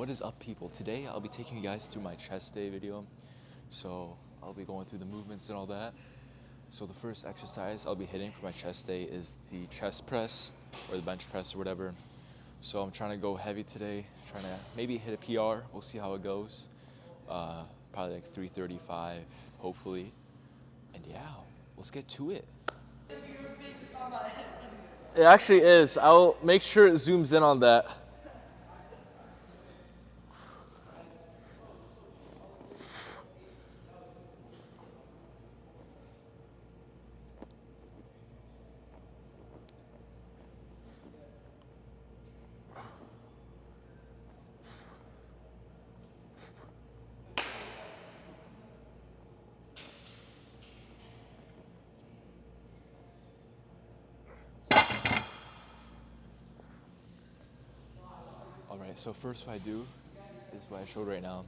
What is up, people? Today I'll be taking you guys through my chest day video. So I'll be going through the movements and all that. So the first exercise I'll be hitting for my chest day is the chest press or the bench press or whatever. So I'm trying to go heavy today, trying to maybe hit a PR. We'll see how it goes. Probably like 335, hopefully. And yeah, let's get to it. It actually is. I'll make sure it zooms in on that. Alright, so first what I do is what I showed right now,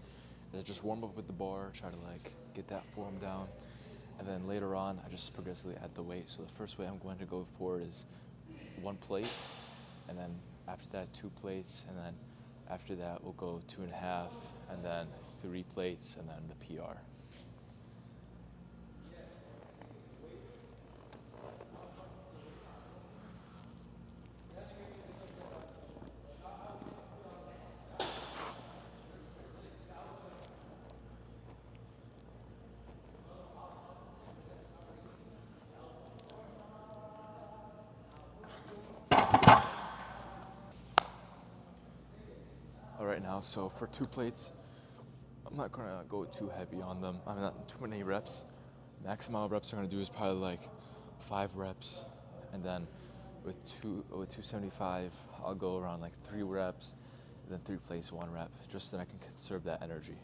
is I just warm up with the bar, try to like get that form down, and then later on I just progressively add the weight. So the first way I'm going to go for is 1 plate, and then after that 2 plates, and then after that we'll go 2.5, and then 3 plates, and then the PR. Alright, now so for 2 plates, I'm not gonna go too heavy on them. I'm not too many reps. Max amount of reps I'm gonna do is probably like 5 reps, and then with 275, I'll go around like 3 reps, and then 3 plates, 1 rep, just so I can conserve that energy.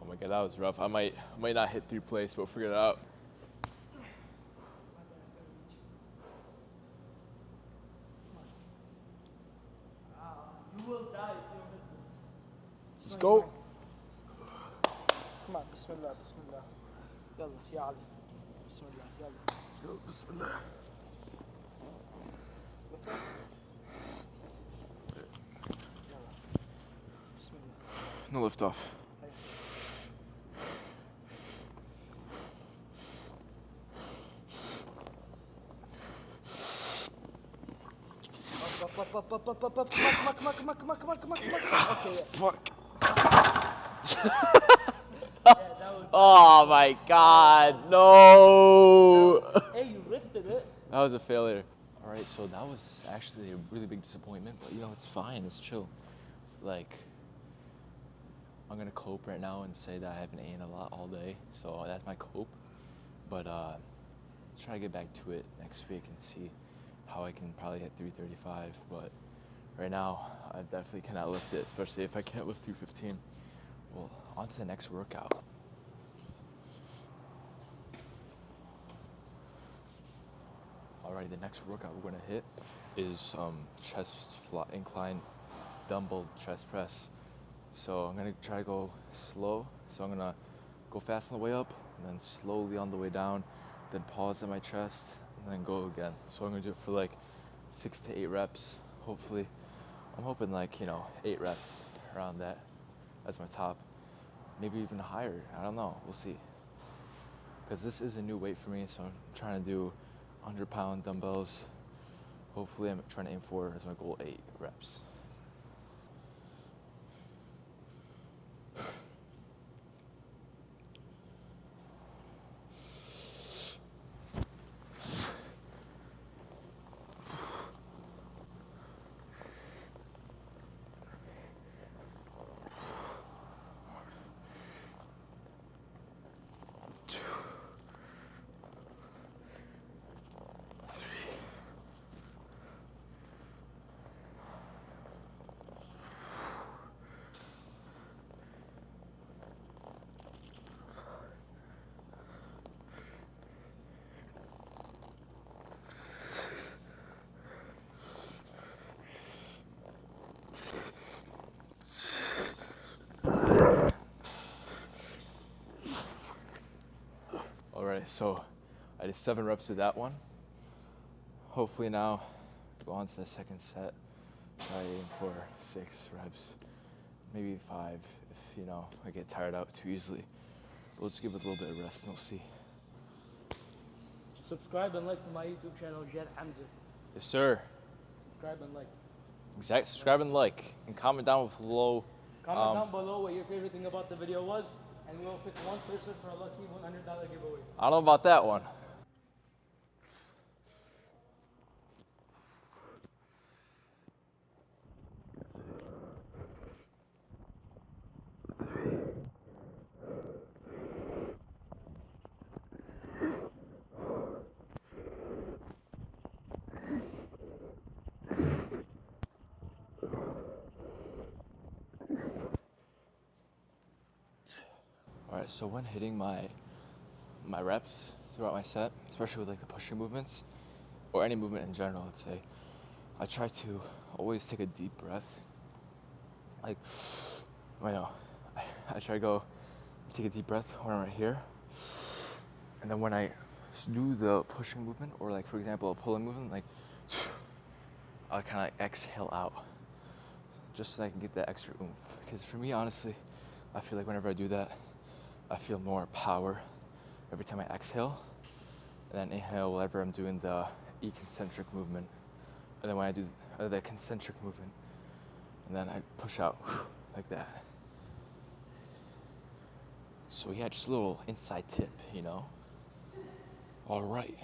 Oh my god, that was rough. I might not hit 3 plates, but we'll figure it out. You will die if you hit this. Let's go. Come on, bismillah, bismillah. Yalla, ya Ali. Bismillah, yalla. Yo, bismillah. Lift up. Yalla. Bismillah. No lift off. Hey. Up. Come on. Okay, yeah. Fuck. Yeah, that was. Oh my god, no! Hey, you lifted it. That was a failure. Alright, so that was actually a really big disappointment, but you know, it's fine, it's chill. Like, I'm gonna cope right now and say that I haven't eaten a lot all day, so that's my cope. But try to get back to it next week and see how I can probably hit 335, but right now, I definitely cannot lift it, especially if I can't lift 315. Well, on to the next workout. Alrighty, the next workout we're gonna hit is incline dumbbell chest press. So I'm gonna try to go slow. So I'm gonna go fast on the way up, and then slowly on the way down, then pause at my chest, and then go again. So I'm gonna do it for like 6 to 8 reps, hopefully. I'm hoping like, 8 reps around that. That's my top. Maybe even higher, I don't know, we'll see. because this is a new weight for me. So I'm trying to do 100-pound dumbbells. Hopefully, I'm trying to aim for as my goal 8 reps. All right, so I did 7 reps with that one. Hopefully now, go on to the second set. Try aim for 6 reps, maybe 5 if, I get tired out too easily. We'll just give it a little bit of rest and we'll see. Subscribe and like to my YouTube channel, Jet Hamza. Yes, sir. Subscribe and like. Exactly. Subscribe and like, and comment down below. Comment down below what your favorite thing about the video was, and we'll pick one person for a lucky $100 giveaway. I don't know about that one. All right, so when hitting my reps throughout my set, especially with like the pushing movements, or any movement in general, let's say, I try to always take a deep breath. Like, I try to go take a deep breath when I'm right here, and then when I do the pushing movement, or like for example a pulling movement, like I kind of exhale out, just so I can get that extra oomph. Because for me, honestly, I feel like whenever I do that, I feel more power every time I exhale, and then inhale whenever I'm doing the eccentric movement, and then when I do the concentric movement, and then I push out like that. So yeah, just a little inside tip, All right,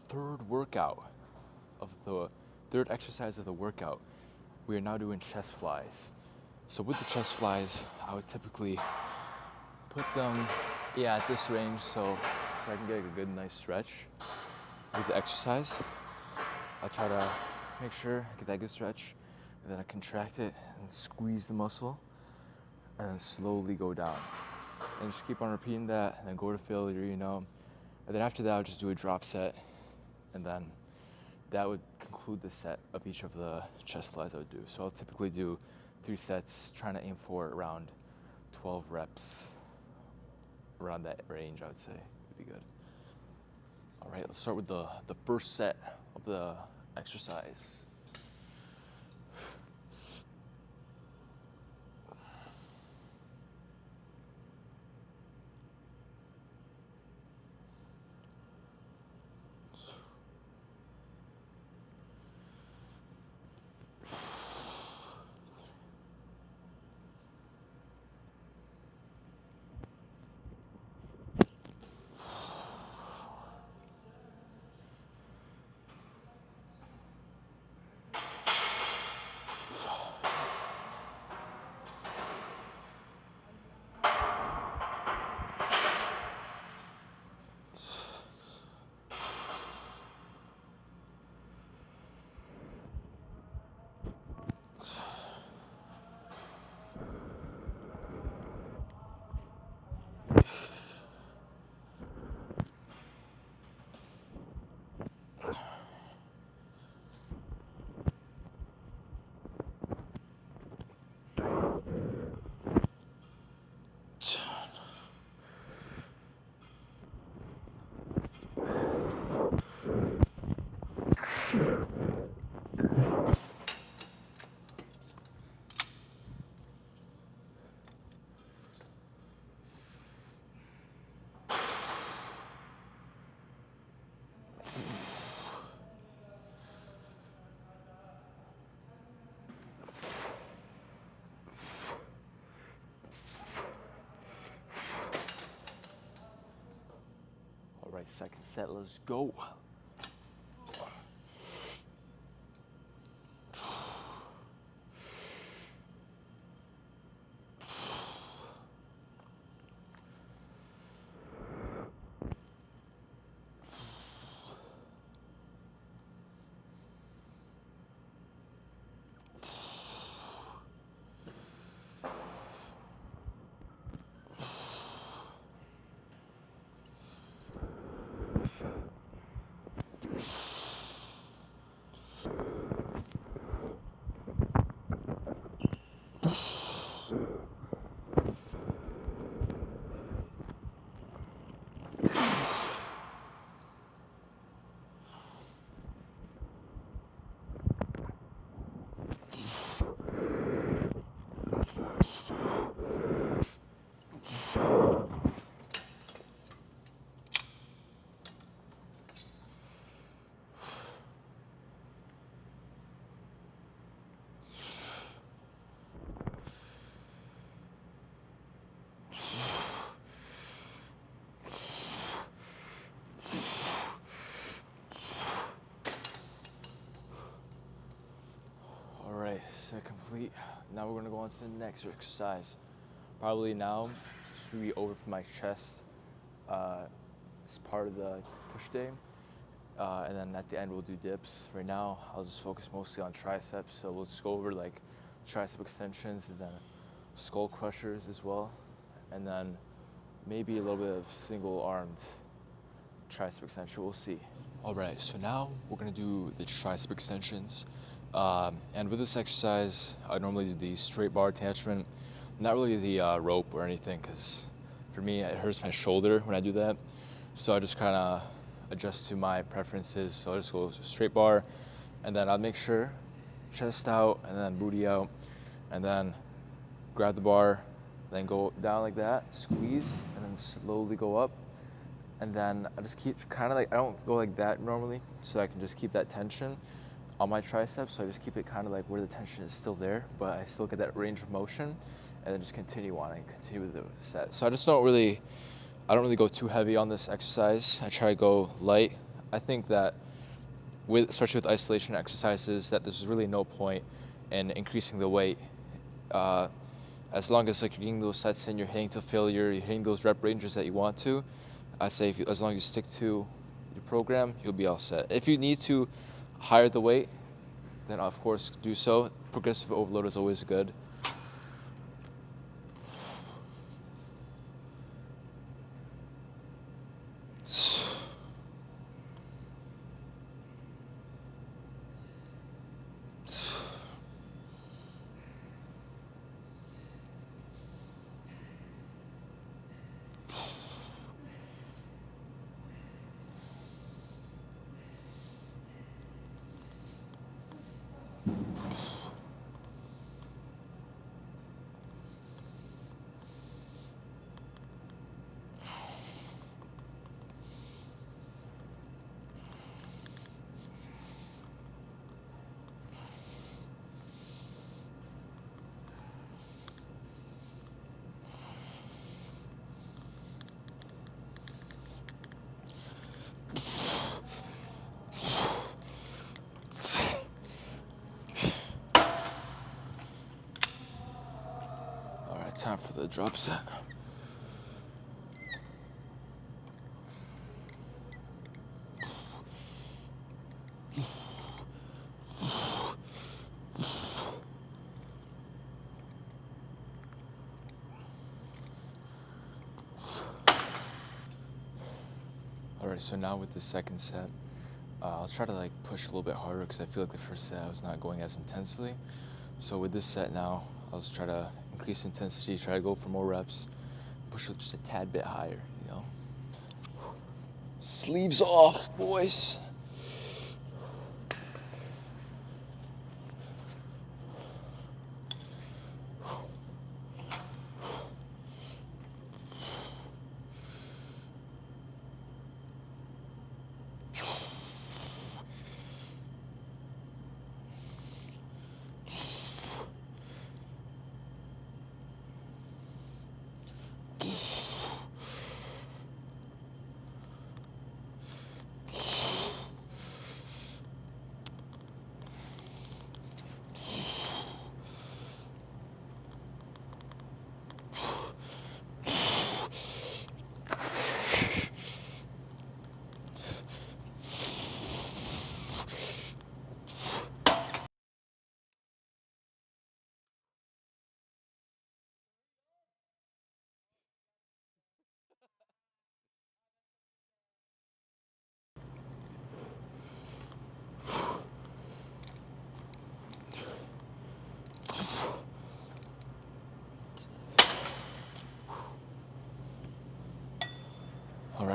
third exercise of the workout, we are now doing chest flies. So with the chest flies, I would typically put them, at this range, so I can get a good, nice stretch with the exercise. I'll try to make sure I get that good stretch, and then I contract it and squeeze the muscle, and then slowly go down. And just keep on repeating that, and then go to failure, And then after that, I'll just do a drop set, and then that would conclude the set of each of the chest flies I would do. So I'll typically do 3 sets, trying to aim for around 12 reps. Around that range, I would say would be good. All right, let's start with the first set of the exercise. second set. Let's go. Alright, set complete. Now we're gonna go on to the next exercise. Probably now, this will be over for my chest. It's part of the push day. And then at the end we'll do dips. Right now, I'll just focus mostly on triceps. So we'll just go over like tricep extensions and then skull crushers as well. And then maybe a little bit of single armed tricep extension, we'll see. All right, so now we're gonna do the tricep extensions. And with this exercise, I normally do the straight bar attachment, not really the rope or anything, because for me, it hurts my shoulder when I do that. So I just kind of adjust to my preferences. So I just go straight bar, and then I'll make sure chest out, and then booty out, and then grab the bar, then go down like that, squeeze, and then slowly go up. And then I just keep kind of like, I don't go like that normally, so I can just keep that tension on my triceps. So I just keep it kind of like where the tension is still there, but I still get that range of motion, and then just continue on and continue with the set. So I don't really go too heavy on this exercise. I try to go light. I think that especially with isolation exercises, that there's really no point in increasing the weight. As long as like you're getting those sets in, you're hitting to failure, you're hitting those rep ranges that you want to, I say as long as you stick to your program, you'll be all set. If you need to higher the weight, then of course do so. Progressive overload is always good. All right, time for the drop set. All right, so now with the second set, I'll try to like push a little bit harder because I feel like the first set I was not going as intensely. So with this set now, I'll just try to increase intensity, try to go for more reps, push it just a tad bit higher, you know. Sleeves off, boys.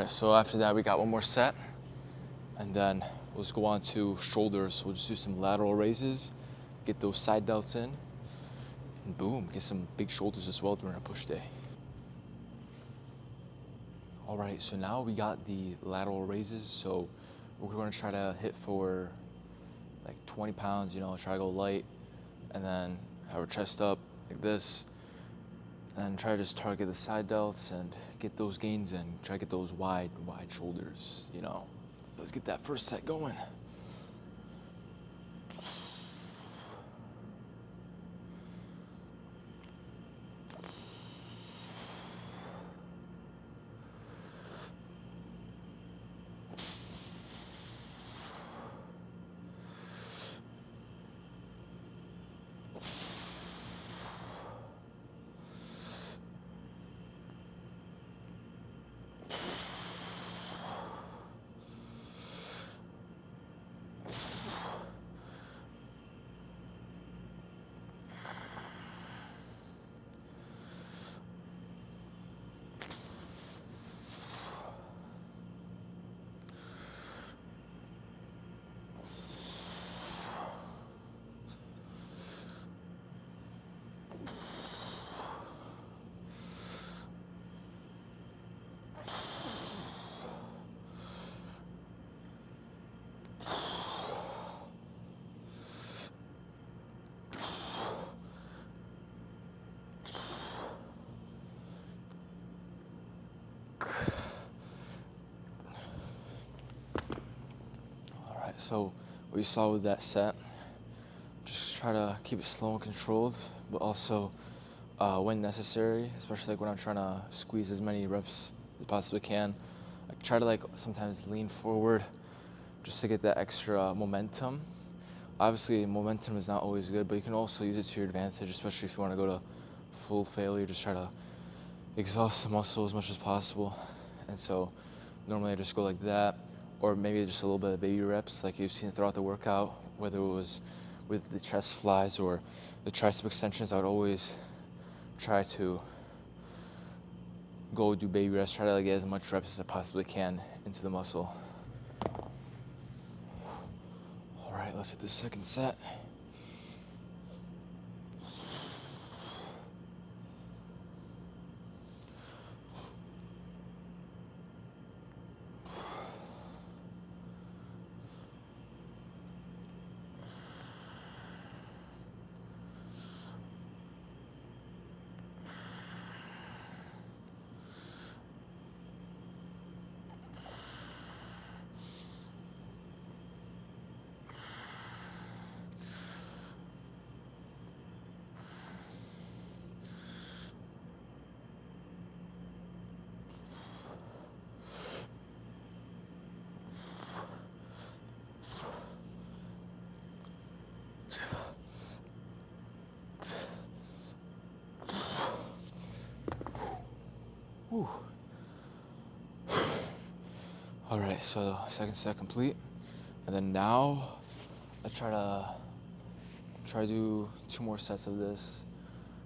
right, so after that we got one more set, and then we'll just go on to shoulders. We'll just do some lateral raises, get those side delts in, and boom, get some big shoulders as well during our push day. All right, so now we got the lateral raises. So we're gonna try to hit for like 20 pounds, you know, try to go light, and then have our chest up like this, and try to just target the side delts and get those gains in. Try to get those wide shoulders, you know. Let's get that first set going. So what you saw with that set, just try to keep it slow and controlled, but also when necessary, especially like when I'm trying to squeeze as many reps as I possibly can, I try to like sometimes lean forward just to get that extra momentum. Obviously, momentum is not always good, but you can also use it to your advantage, especially if you want to go to full failure. Just try to exhaust the muscle as much as possible. And so normally I just go like that, or maybe just a little bit of baby reps like you've seen throughout the workout, whether it was with the chest flies or the tricep extensions. I would always try to go do baby reps, try to like get as much reps as I possibly can into the muscle. All right, let's hit the second set. Whew. All right, so second set complete, and then now I try to do 2 more sets of this.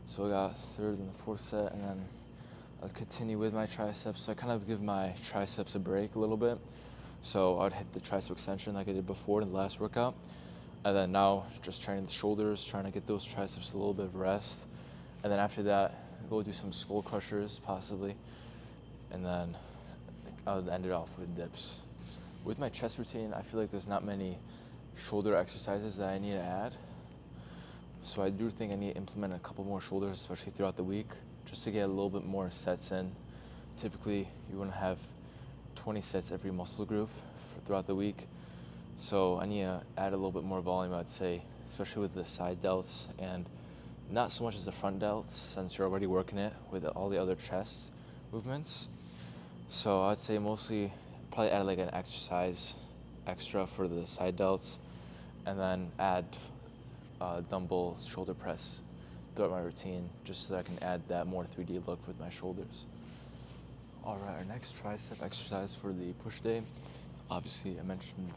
So I got third and the fourth set, and then I'll continue with my triceps. So I kind of give my triceps a break a little bit. So I'd hit the tricep extension like I did before in the last workout, and then now just training the shoulders, trying to get those triceps a little bit of rest, and then after that go do some skull crushers possibly, and then I'll end it off with dips. With my chest routine, I feel like there's not many shoulder exercises that I need to add. So I do think I need to implement a couple more shoulders, especially throughout the week, just to get a little bit more sets in. Typically, you want to have 20 sets every muscle group throughout the week. So I need to add a little bit more volume, I'd say, especially with the side delts, and not so much as the front delts, since you're already working it with all the other chest movements. So I'd say mostly probably add like an exercise extra for the side delts, and then add dumbbell shoulder press throughout my routine, just so that I can add that more 3D look with my shoulders. All right, our next tricep exercise for the push day, obviously I mentioned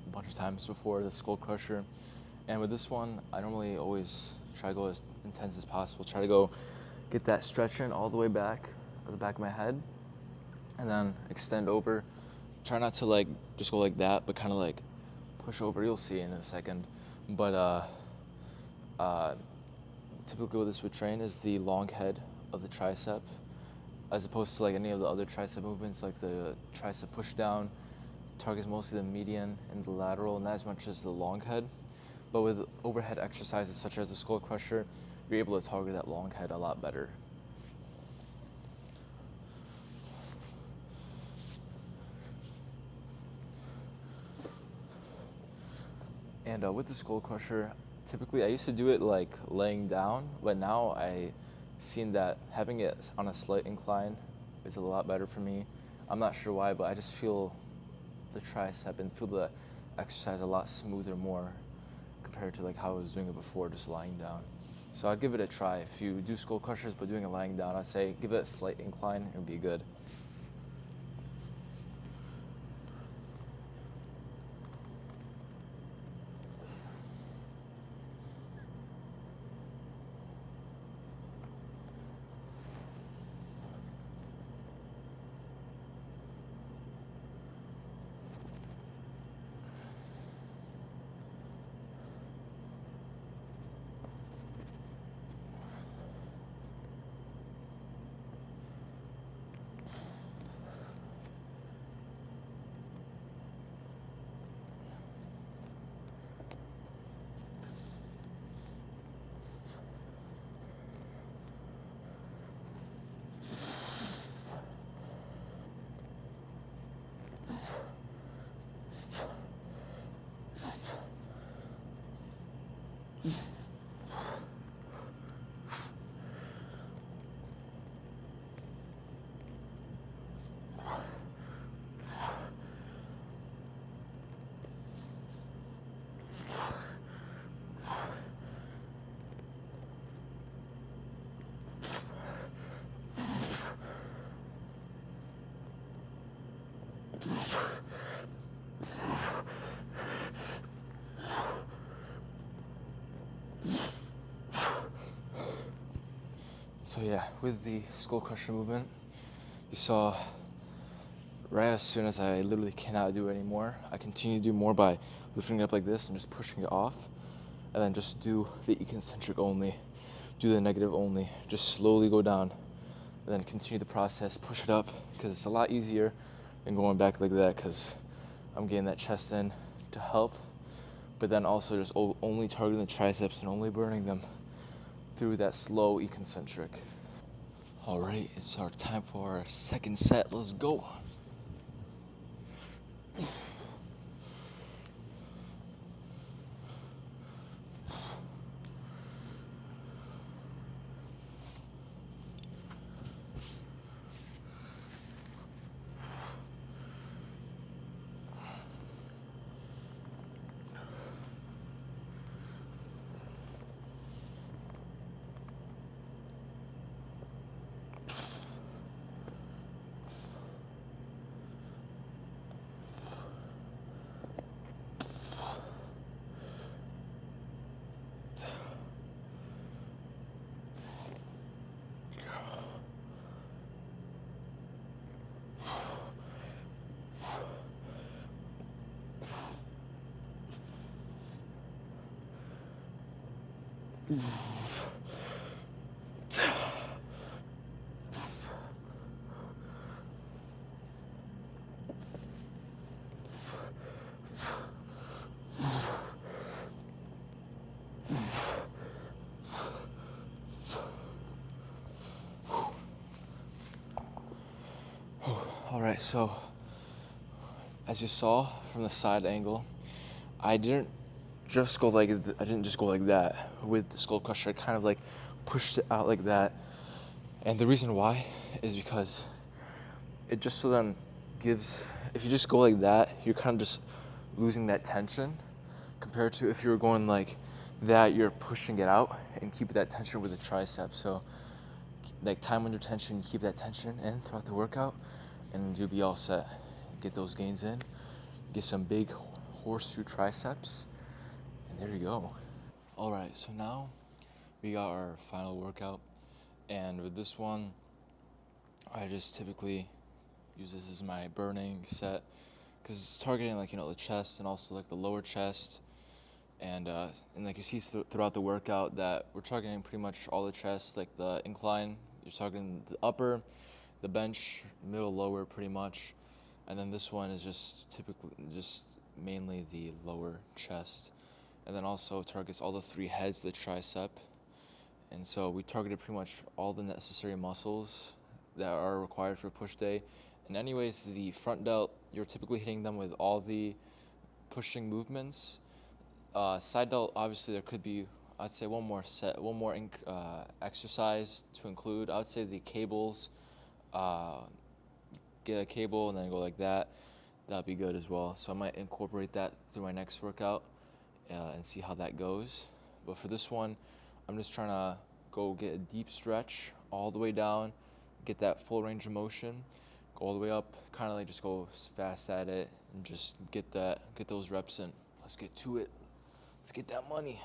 a bunch of times before, the skull crusher. And with this one, I normally always try to go as intense as possible, try to go get that stretch in all the way back, at the back of my head. and then extend over. Try not to like just go like that, but kind of like push over. You'll see in a second. But uh, typically what this would train is the long head of the tricep, as opposed to like any of the other tricep movements, like the tricep push down targets mostly the median and the lateral, not as much as the long head. But with overhead exercises such as the skull crusher, you're able to target that long head a lot better. And with the skull crusher, typically I used to do it like laying down, but now I seen that having it on a slight incline is a lot better for me. I'm not sure why, but I just feel the tricep and feel the exercise a lot smoother more compared to like how I was doing it before, just lying down. So I'd give it a try. If you do skull crushers but doing it lying down, I'd say give it a slight incline, it would be good. So yeah, with the skull crusher movement, you saw right as soon as I literally cannot do it anymore, I continue to do more by lifting it up like this and just pushing it off, and then just do the eccentric only, do the negative only, just slowly go down, and then continue the process, push it up, because it's a lot easier than going back like that, because I'm getting that chest in to help, but then also just only targeting the triceps and only burning them through that slow eccentric. All right, it's our time for our second set. Let's go. All right, so as you saw from the side angle, I didn't I didn't just go like that with the skull crusher. I kind of like pushed it out like that, and the reason why is because it just so then gives. If you just go like that, you're kind of just losing that tension, compared to if you were going like that, you're pushing it out and keep that tension with the triceps. So like time under tension, keep that tension in throughout the workout, and you'll be all set. Get those gains in, get some big horseshoe triceps, and there you go. All right, so now we got our final workout, and with this one, I just typically use this as my burning set because it's targeting like the chest and also like the lower chest, and like you see throughout the workout that we're targeting pretty much all the chest, like the incline. You're targeting the upper, the bench, middle, lower, pretty much, and then this one is just typically just mainly the lower chest, and then also targets all the 3 heads of the tricep. And so we targeted pretty much all the necessary muscles that are required for push day. And anyways, the front delt, you're typically hitting them with all the pushing movements. Side delt, obviously there could be, I'd say one more exercise to include. I would say the cables, get a cable and then go like that. That'd be good as well. So I might incorporate that through my next workout and see how that goes. But for this one, I'm just trying to go get a deep stretch all the way down, get that full range of motion, go all the way up, kind of like just go fast at it and just get those reps in. Let's get to it. Let's get that money.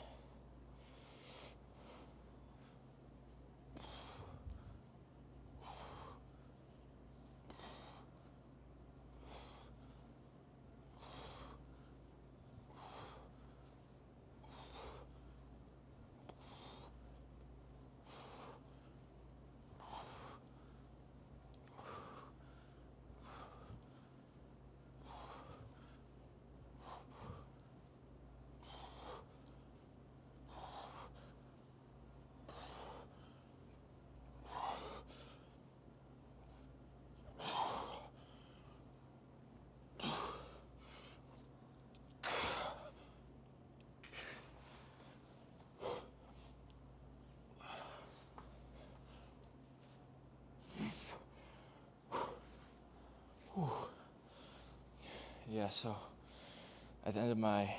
Yeah, so at the end of my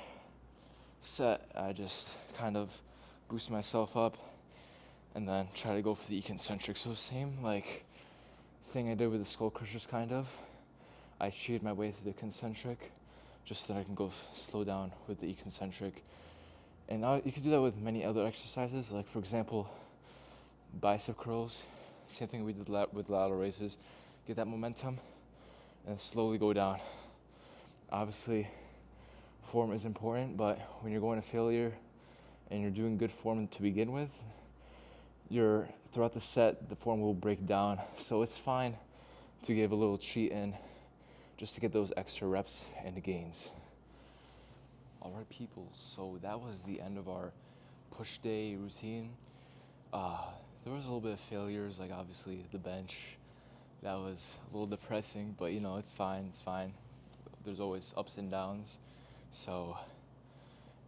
set, I just kind of boost myself up and then try to go for the concentric. So same like thing I did with the skull crushers, kind of. I cheated my way through the concentric just so that I can go slow down with the concentric. And now you can do that with many other exercises, like for example, bicep curls. Same thing we did with lateral raises. Get that momentum and slowly go down. Obviously, form is important, but when you're going to failure and you're doing good form to begin with, throughout the set, the form will break down. So it's fine to give a little cheat in just to get those extra reps and gains. All right, people, so that was the end of our push day routine. There was a little bit of failures, like obviously the bench. That was a little depressing, but it's fine, There's always ups and downs. So,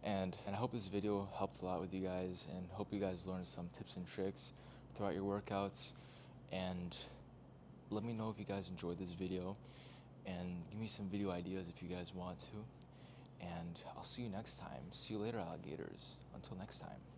and I hope this video helped a lot with you guys, and hope you guys learned some tips and tricks throughout your workouts. And let me know if you guys enjoyed this video, and give me some video ideas if you guys want to. And I'll see you next time. See you later, alligators. Until next time.